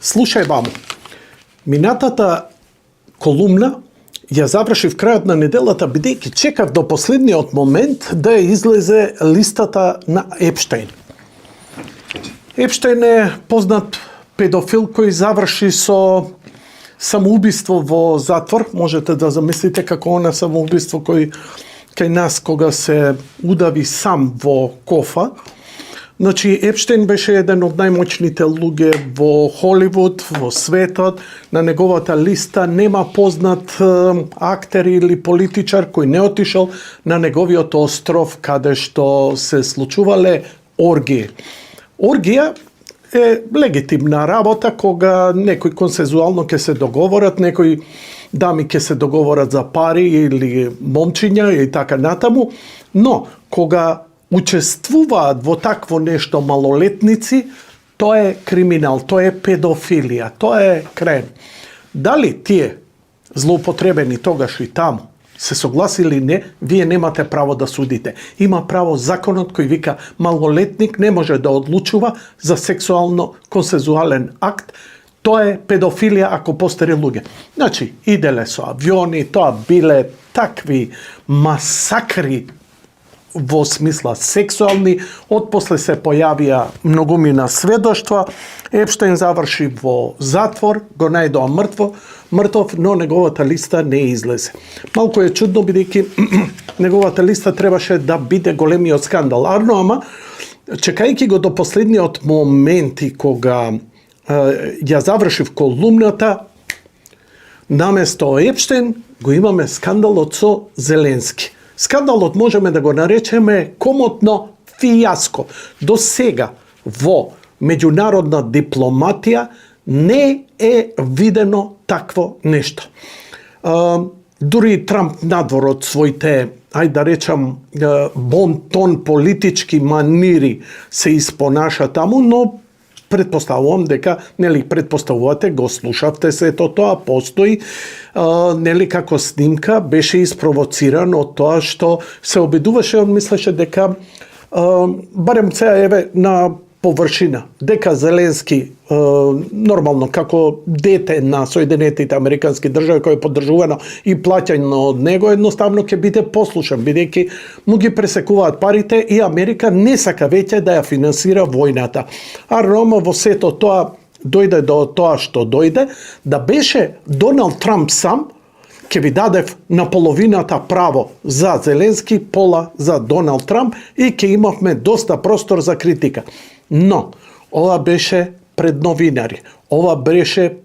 Слушај, мамо, минатата колумна ја завршив крајот на неделата, бидејќи чекав до последниот момент да излезе листата на Епштейн. Епштейн е познат педофил кој заврши со самоубиство во затвор. Можете да замислите како она самоубиство кој кај нас кога се удави сам во кофа. Значи, Епштейн беше еден од најмоćните луѓе во Холивуд, во светот. На неговата листа нема познат актер или политичар кој не отишол на неговиот остров каде што се случувале оргии. Оргија е легитимна работа кога некои консензуално ќе се договорат, некои дами ќе се договорат за пари или момчиња и така натаму, но кога учествуваат во такво нешто малолетници, тоа е криминал, тоа е педофилија, тоа е крен. Дали тие злоупотребени тогаш и таму се согласили не, вие немате право да судите. Има право законот кој вика малолетник не може да одлучува за сексуално консензуален акт. Тоа е педофилија ако постари луѓе. Значи, иделе со авиони, тоа биле такви масакри во смисла сексуални, отпосле се појавија многумина сведоштва, Епштейн заврши во затвор, го најдоа мртов, но неговата листа не излезе. Малку е чудно, бидејќи неговата листа требаше да биде големиот скандал. Ама, чекајќи го до последниот момент и кога ја завршив колумната, наместо Епштейн го имаме скандалот со Зеленски. Скандалот можеме да го наречеме комотно фијаско. До сега во меѓународна дипломатија не е видено такво нешто. Дури Трамп надвор од своите, ајде да речам, бон тон политички манири се испонаша таму, но предпоставувам дека, предпоставувате, го слушавте сето тоа, постои, како снимка, беше испровоциран од тоа што се обидуваше, он мислеше дека, барем сега на површина, дека Зеленски, нормално, како дете на Соединетите Американски држави, кој е поддржувано и плаќано од него, едноставно ќе биде послушан, бидејќи му ги пресекуваат парите и Америка не сака веќе да ја финансира војната. А Рома во сето тоа дојде до тоа што дојде, да беше Доналд Трамп сам, ќе ви дадев на половината право за Зеленски, пола за Доналд Трамп и ќе имавме доста простор за критика. Но, ова беше пред новинари, ова беше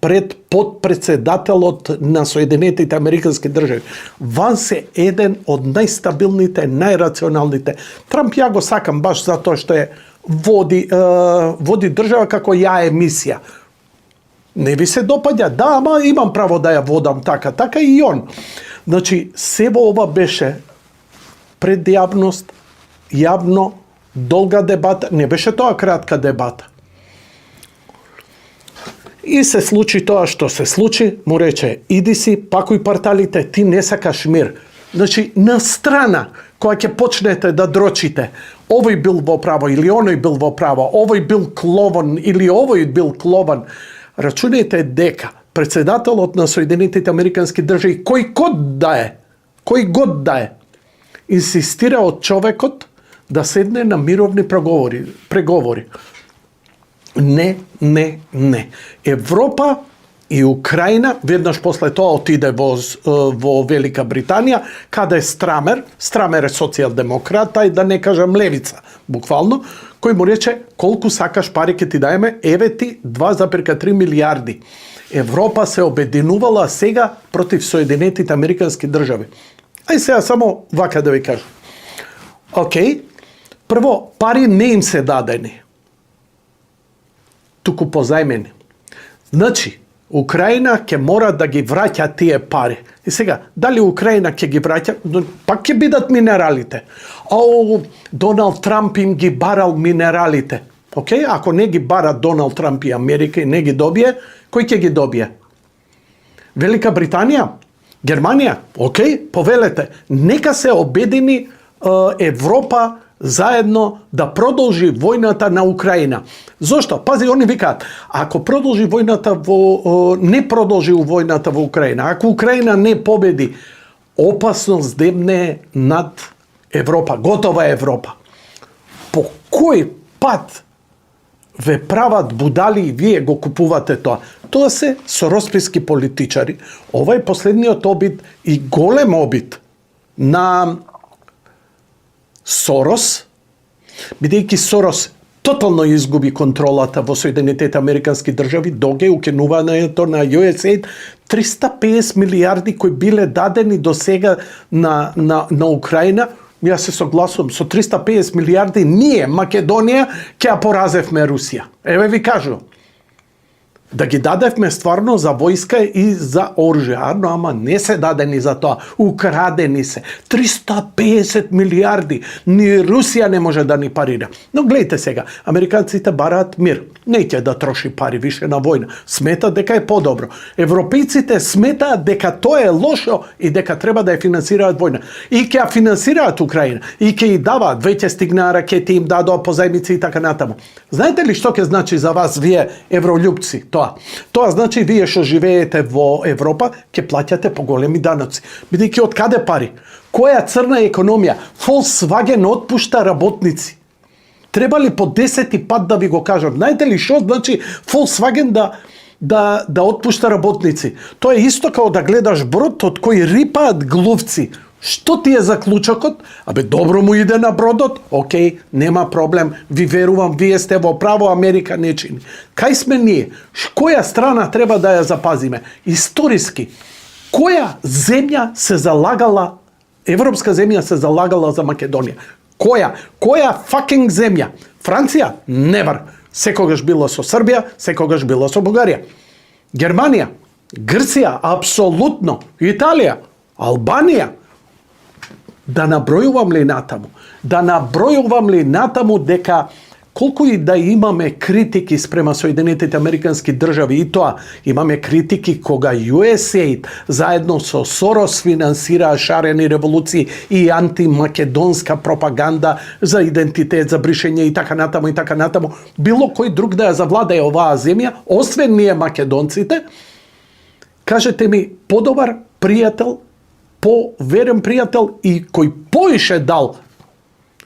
пред подпредседателот на Соединетите Американски држави. Ванс е еден од најстабилните, најрационалните. Трамп ја го сакам баш затоа што е води држава како ја емисија. Не ви се допаѓа? Да, ама имам право да ја водам така и он. Значи, себо ова беше пред јавност, јавно, долга дебата, не беше тоа кратка дебата. И се случи тоа што се случи, му рече, иди си, пакуј парталите, ти не сакаш мир. Значи, на страна, која ќе почнете да дрочите, овој бил во право или оној бил во право, овој бил клован или овој бил клован, рачунајте дека председателот на Соединетите Американски држави, кој год да е, инсистира од човекот да седне на мировни преговори. Не. Европа и Украина, веднаш после тоа отиде во Велика Британија, каде е Страмер е социјалдемократ, и да не кажам левица, буквално, кој му рече, колку сакаш пари ќе ти даеме, еве ти 2,3 милиарди. Европа се обединувала сега против Соединетите Американски држави. Ај сега само вака да ви кажам. Океј, прво, пари не им се дадени, туку позајмени. Значи, Украина ќе мора да ги враќа тие пари. И сега, дали Украина ќе ги враќа, пак ќе бидат минералите. Доналд Трамп им ги барал минералите. Океј, ако не ги бара Доналд Трамп и Америка и не ги добие, кој ќе ги добие? Велика Британија? Германија? Океј, повелете. Нека се обедини Европа заедно да продолжи војната на Украина. Зошто? Пази, они викаат, ако продолжи војната не продолжи војната во Украина, ако Украина не победи, опасност демне над Европа, готова Европа. По кој пат ве прават будали и вие го купувате тоа? Тоа се со росписки политичари. Ова е последниот обид и голем обид на Сорос, бидејќи Сорос тотално изгуби контролата во Соединетите Американски држави, доге укинувањето на USAID, 350 милиарди кои биле дадени до сега на Украина. Јас се согласувам, со 350 милиарди ние, Македонија, ќе ја поразевме Русија. Еве ви кажувам. Да ги дадевме стварно за војска и за оружје, ама не се дадени за тоа, украдени се. 350 милиарди, ни Русија не може да ни парира. Но гледайте сега, американците бараат мир, не ќе да троши пари више на војна, сметаат дека е подобро. Европејците сметаат дека тоа е лошо и дека треба да ја финансираат војна. И ќе ја финансираат Украина, и ќе ја даваат, веќе стигнаа ракети, им дадоа позајмици и така натаму. Знаете ли што ќе значи за вас, вие еврољупци, Тоа значи вие што живеете во Европа ќе плаќате поголеми даноци. Бидејќи од каде пари? Која црна економија? Volkswagen отпушта работници. Треба ли по 10 пат да ви го кажам? Знаете ли што значи Volkswagen да отпушта работници? Тоа е исто како да гледаш брод од кој рипаат глувци. Што ти е заклучокот? Добро му иде на бродот? Океј, нема проблем. Ви верувам, вие сте во право, Америка не чини. Кај сме ние? Која страна треба да ја запазиме? Историски, која земја се залагала, европска земја се залагала за Македонија? Која? Која fucking земја? Франција? Never. Секогаш било со Србија, секогаш било со Бугарија. Германија? Грција? Апсолутно. Италија? Албанија? Да набројувам ли натаму? Да набројувам ли натаму дека колку и да имаме критики спрема Соединетите Американски држави, и тоа имаме критики кога USAID заедно со Сорос финансираа шарени револуции и антимакедонска пропаганда за идентитет, за бришење и така натаму, било кој друг да ја завладее оваа земја, освен ние македонците, кажете ми, подобар пријател, поверен пријател и кој поише дал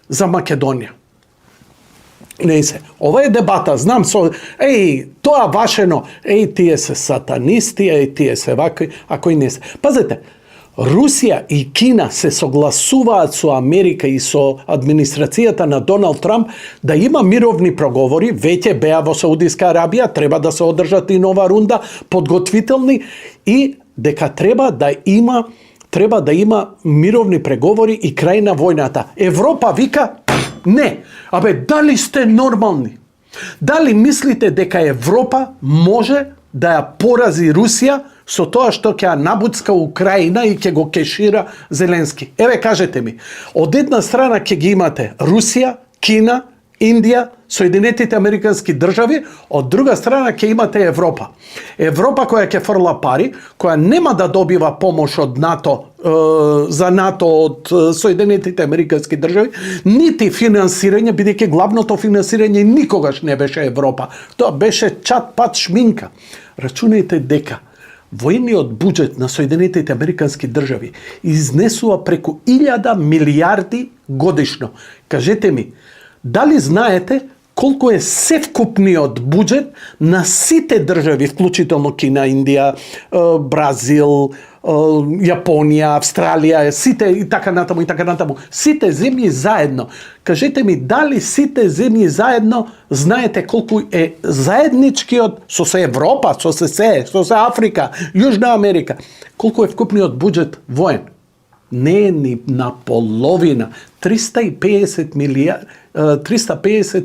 за Македонија. Не се. Ова е дебата, знам тоа вашено, тие се сатанисти, тие се вакви, а кои не се. Пазете, Русија и Кина се согласуваат со Америка и со администрацијата на Доналд Трамп да има мировни проговори, веќе беа во Саудиска Арабија, треба да се одржат и нова рунда, подготвителни, и дека треба да има мировни преговори и крај на војната. Европа вика, не. Дали сте нормални? Дали мислите дека Европа може да ја порази Русија со тоа што ќе ја набуцка Украина и ќе го кешира Зеленски? Еве, кажете ми, од една страна ќе ги имате Русија, Кина, Индија, Соединетите Американски држави, од друга страна ќе имате Европа. Европа која ќе фрла пари, која нема да добива помош од НАТО, за НАТО од Соединетите Американски држави, нити финансирање, бидејќи главното финансирање никогаш не беше Европа. Тоа беше чат-пат шминка. Рачунајте дека војниот буџет на Соединетите Американски држави изнесува преку 1000 милиарди годишно. Кажете ми, дали знаете колку е севкупниот буџет на сите држави, вклучително Кина, Индија, Бразил, Јапонија, Австралија, сите и така натаму, сите земји заедно. Кажете ми, дали сите земји заедно знаете колку е заедничкиот со се Европа, со се Африка, Јужна Америка, колку е вкупниот буџет воен? Не е ни на половина, 350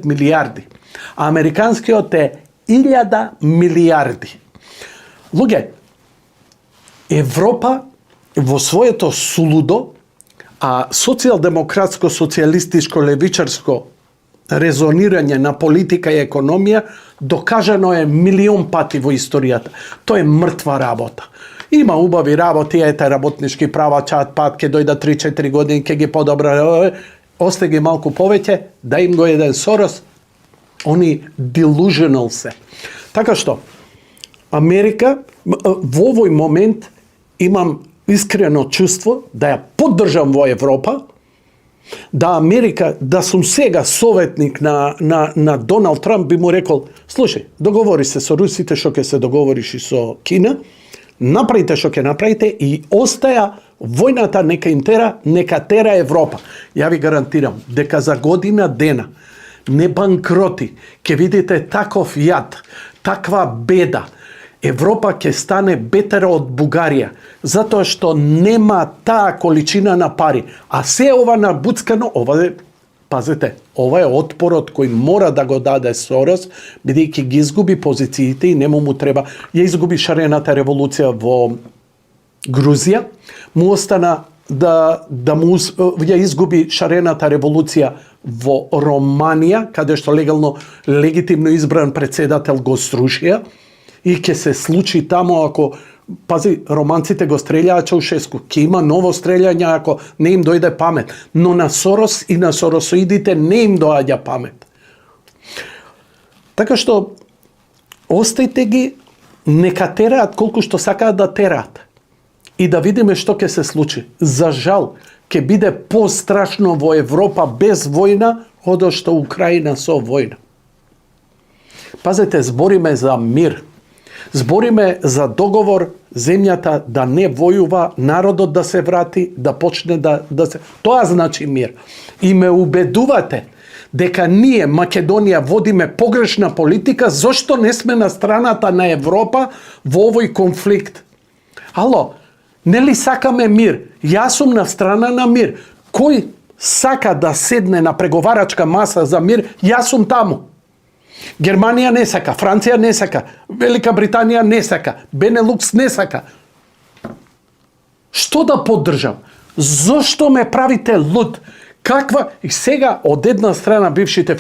милиарди. А американскиот е 1000 милиарди. Луѓе, Европа во своето сулудо, а социјалдемократско, социјалистичко, левичарско резонирање на политика и економија докажано е милион пати во историјата. Тоа е мртва работа. Има убави работи, ете работнички права, чат пат, ке дојда 3-4 години, ке ги подобра, осте ги малку повеќе, да им го еден Сорос, они delusional се. Така што, Америка, во овој момент имам искрено чувство да ја поддржам во Европа, да Америка, да сум сега советник на Доналд Трамп, би му рекол, слушај, договори се со русите што ќе се договориш и со Кина, направите што ќе направите и остаја војната нека им тера, нека тера Европа. Ја ви гарантирам дека за година дена не банкроти, ќе видите таков јад, таква беда. Европа ќе стане бетера од Бугарија, затоа што нема таа количина на пари. А се ова набуцкано, ова е, пазете, ова е отпорот кој мора да го даде Сорос, бидејќи ги изгуби позициите и нему му треба. Ја изгуби шарената револуција во Грузија, му остана ја изгуби шарената револуција во Романија, каде што легитимно избран председател го срушија, и ќе се случи тамо ако, пази, романците го стрелјаа Чаушеску, ќе има ново стрељање ако не им дојде памет, но на Сорос и на соросоидите не им доаѓа памет. Така што, остајте ги, нека тераат колку што сакаат да тераат и да видиме што ќе се случи. За жал, ќе биде пострашно во Европа без војна, одо што Украина со војна. Пазете, збориме за мир. Збориме за договор земјата да не војува, народот да се врати, да почне да се... Тоа значи мир. И ме убедувате дека ние, Македонија, водиме погрешна политика, зошто не сме на страната на Европа во овој конфликт. Ало, нели сакаме мир? Јас сум на страна на мир. Кој сака да седне на преговарачка маса за мир? Јас сум таму. Германија не сака, Франција не сака, Велика Британија не сака, Бенелукс не сака. Што да поддржам? Зошто ме правите луд? Каква... И сега од една страна бившите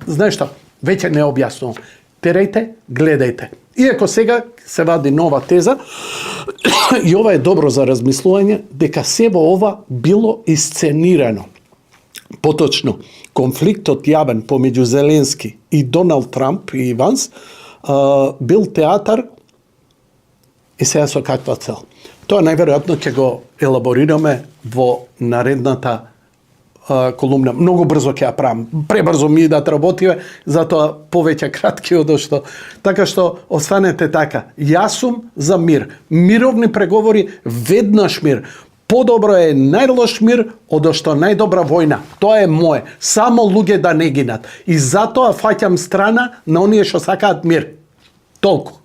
знаеш што, веќе не објаснувам. Терејте, гледајте. Иако сега се вади нова теза, и ова е добро за размислување, дека се во ова било исценирано. Поточно, конфликтот јавен помеѓу Зеленски и Доналд Трамп и Иванс бил театар и сега со каква цел. Тоа најверојатно ќе го елаборираме во наредната колумна. Многу брзо ќе ја правам. Пребрзо ми идат работиве, затоа повеќе кратки од што. Така што останете така. Јас сум за мир. Мировни преговори, веднаш мир. Подобро е најлош мир од што најдобра војна. Тоа е мое. Само луѓе да не гинат. И затоа фаќам страна на оние што сакаат мир. Толку.